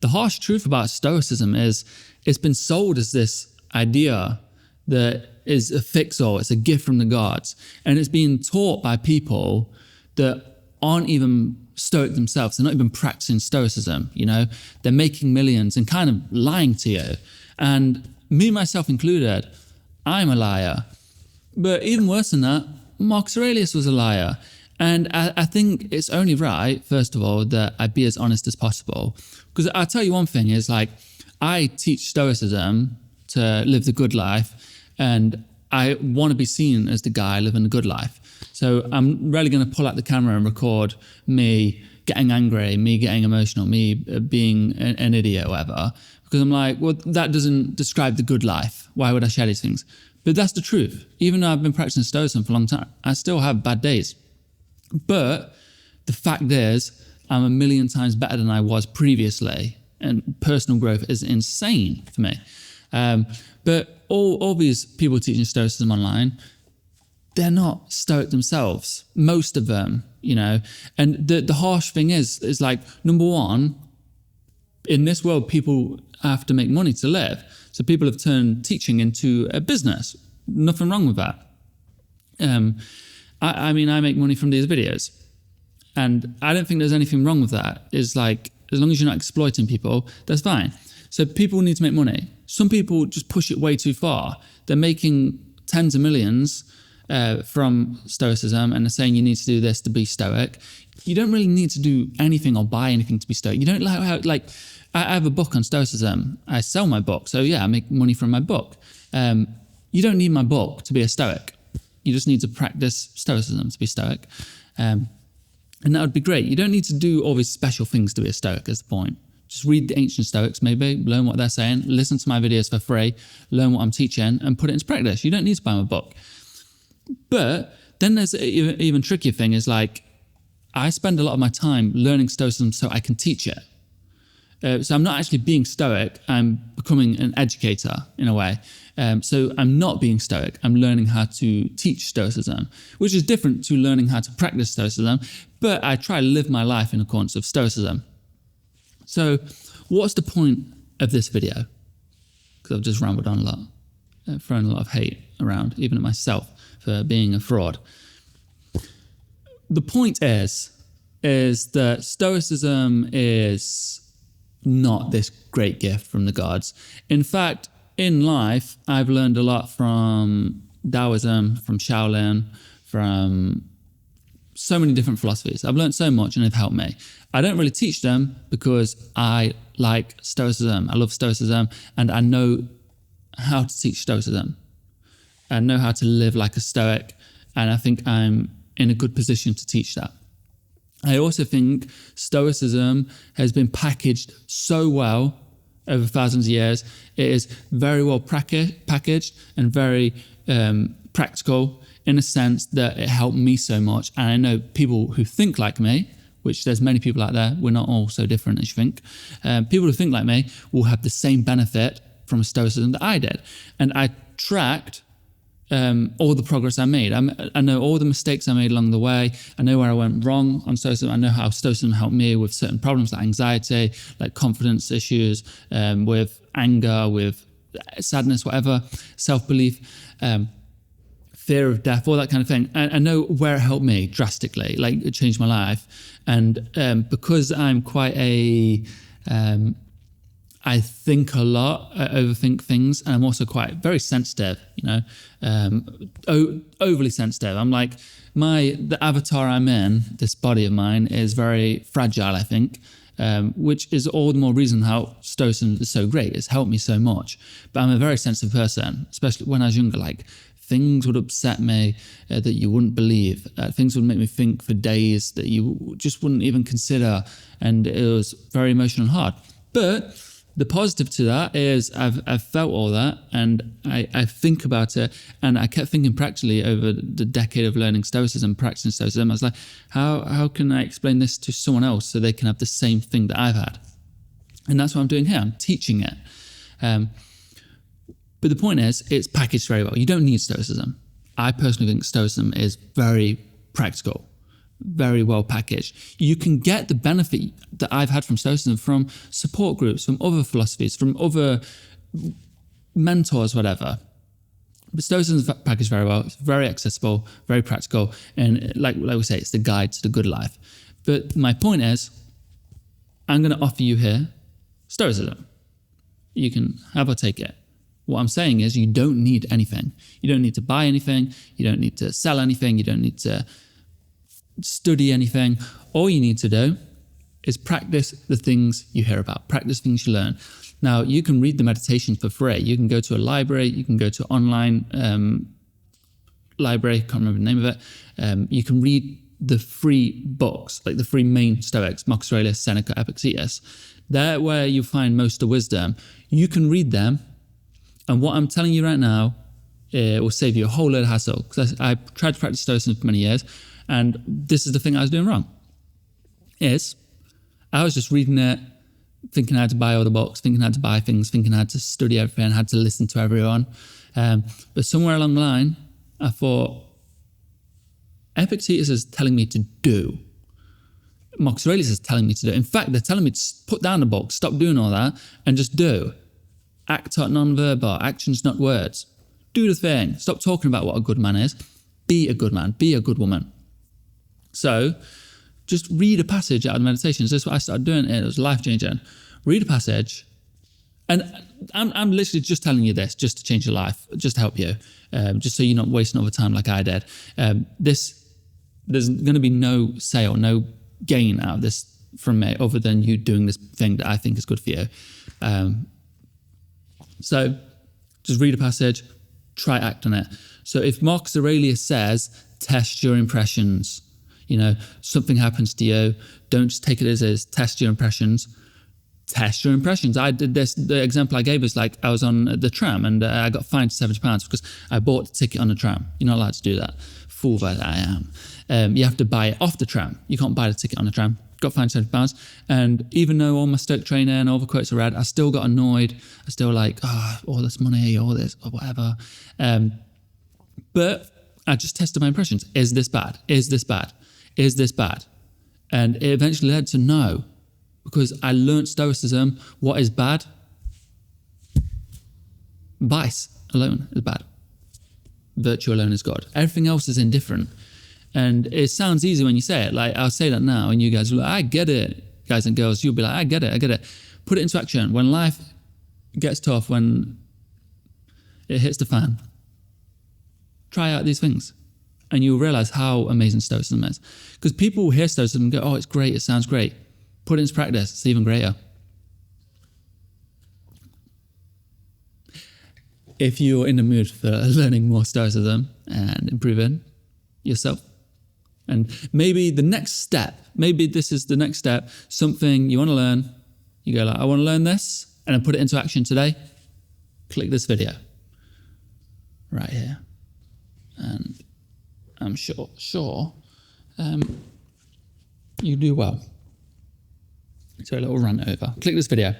The harsh truth about Stoicism is it's been sold as this idea that is a fix-all, it's a gift from the gods. And it's being taught by people that aren't even Stoic themselves. They're not even practicing Stoicism, They're making millions and kind of lying to you. And me, myself included, I'm a liar. But even worse than that, Marcus Aurelius was a liar. And I think it's only right, first of all, that I be as honest as possible. Because I'll tell you one thing is I teach Stoicism to live the good life, and I want to be seen as the guy living the good life. So I'm rarely going to pull out the camera and record me getting angry, me getting emotional, me being an idiot or whatever. Because I'm like, well, that doesn't describe the good life. Why would I share these things? But that's the truth. Even though I've been practicing Stoicism for a long time, I still have bad days. But the fact is, I'm a million times better than I was previously. And personal growth is insane for me. But all these people teaching Stoicism online, they're not Stoic themselves. Most of them, And the harsh thing is number one, in this world, people have to make money to live. So people have turned teaching into a business. Nothing wrong with that. I make money from these videos. And I don't think there's anything wrong with that. It's as long as you're not exploiting people, that's fine. So people need to make money. Some people just push it way too far. They're making tens of millions from Stoicism, and they're saying you need to do this to be Stoic. You don't really need to do anything or buy anything to be Stoic. You don't I have a book on Stoicism. I sell my book. So yeah, I make money from my book. You don't need my book to be a Stoic. You just need to practice Stoicism to be Stoic. And that would be great. You don't need to do all these special things to be a Stoic, is the point. Just read the ancient Stoics, maybe, learn what they're saying, listen to my videos for free, learn what I'm teaching, and put it into practice. You don't need to buy my book. But then there's an even trickier thing is I spend a lot of my time learning Stoicism so I can teach it. So I'm not actually being Stoic, I'm becoming an educator in a way. So I'm not being Stoic, I'm learning how to teach Stoicism, which is different to learning how to practice Stoicism, but I try to live my life in accordance with Stoicism. So what's the point of this video? Because I've just rambled on a lot, thrown a lot of hate around, even at myself, for being a fraud. The point is that Stoicism is not this great gift from the gods. In fact, in life, I've learned a lot from Taoism, from Shaolin, from so many different philosophies. I've learned so much and they've helped me. I don't really teach them because I like Stoicism. I love Stoicism and I know how to teach Stoicism. I know how to live like a Stoic, and I think I'm in a good position to teach that. I also think Stoicism has been packaged so well over thousands of years. It is very well packaged and very practical in a sense that it helped me so much. And I know people who think like me, which there's many people out there, we're not all so different as you think. People who think like me will have the same benefit from Stoicism that I did. And I tracked all the progress I made. I know all the mistakes I made along the way. I know where I went wrong on Stoicism. I know how Stoicism helped me with certain problems like anxiety, like confidence issues, with anger, with sadness, whatever, self-belief, fear of death, all that kind of thing. I know where it helped me drastically, like it changed my life. And because I'm quite I think a lot, I overthink things, and I'm also very sensitive, overly sensitive. I'm like, the avatar I'm in, this body of mine, is very fragile, I think, which is all the more reason how Stoicism is so great. It's helped me so much. But I'm a very sensitive person, especially when I was younger. Things would upset me that you wouldn't believe. Things would make me think for days that you just wouldn't even consider, and it was very emotional and hard. But the positive to that is I've felt all that, and I think about it, and I kept thinking practically over the decade of learning Stoicism, practicing Stoicism. I was like, how can I explain this to someone else so they can have the same thing that I've had? And that's what I'm doing here. I'm teaching it. But the point is, it's packaged very well. You don't need Stoicism. I personally think Stoicism is very practical, very well packaged. You can get the benefit that I've had from Stoicism from support groups, from other philosophies, from other mentors, whatever. But Stoicism is packaged very well. It's very accessible, very practical, and like we say, it's the guide to the good life. But my point is, I'm going to offer you here Stoicism. You can have or take it. What I'm saying is you don't need anything. You don't need to buy anything. You don't need to sell anything. You don't need to study anything. All you need to do is practice the things you hear about, practice things you learn. Now, you can read the meditations for free. You can go to a library. You can go to an online library. Can't remember the name of it. You can read the free books, like the three main Stoics, Marcus Aurelius, Seneca, Epictetus. They're where you find most of the wisdom. You can read them. And what I'm telling you right now will save you a whole load of hassle. Because I tried to practice Stoicism for many years. And this is the thing I was doing wrong. I was just reading it, thinking I had to buy all the books, thinking I had to buy things, thinking I had to study everything, had to listen to everyone. But somewhere along the line, I thought, Epictetus is telling me to do. Marcus Aurelius is telling me to do. In fact, they're telling me to put down the book, stop doing all that, and just do. Acta non-verba, actions not words. Do the thing. Stop talking about what a good man is. Be a good man. Be a good woman. So, just read a passage out of the meditations. This is what I started doing. It was life-changing. Read a passage. And I'm literally just telling you this just to change your life, just to help you, just so you're not wasting over time like I did. There's going to be no sale, no gain out of this from me other than you doing this thing that I think is good for you. So just read a passage, try act on it. So if Marcus Aurelius says, test your impressions, something happens to you, don't just take it as is, test your impressions. Test your impressions. I did this, the example I gave is like I was on the tram and I got fined £70 because I bought the ticket on the tram. You're not allowed to do that. Fool that I am. You have to buy it off the tram. You can't buy the ticket on the tram. Got fined £70. And even though all my Stoic training and all the quotes are read, I still got annoyed. I still like, all this money, all this, or whatever. But I just tested my impressions. Is this bad? Is this bad? Is this bad? And it eventually led to no. Because I learned Stoicism. What is bad? Vice alone is bad. Virtue alone is God. Everything else is indifferent. And it sounds easy when you say it. Like, I'll say that now, and you guys will be like, I get it. Guys and girls, you'll be like, I get it. Put it into action. When life gets tough, when it hits the fan, try out these things. And you'll realize how amazing Stoicism is. Because people will hear Stoicism and go, oh, it's great, it sounds great. Put it into practice, it's even greater. If you're in the mood for learning more Stoicism and improving yourself, and maybe the next step, maybe this is the next step, something you want to learn, you go like, I want to learn this, and then put it into action today, click this video right here. And I'm sure you do well. So a little rant over. Click this video.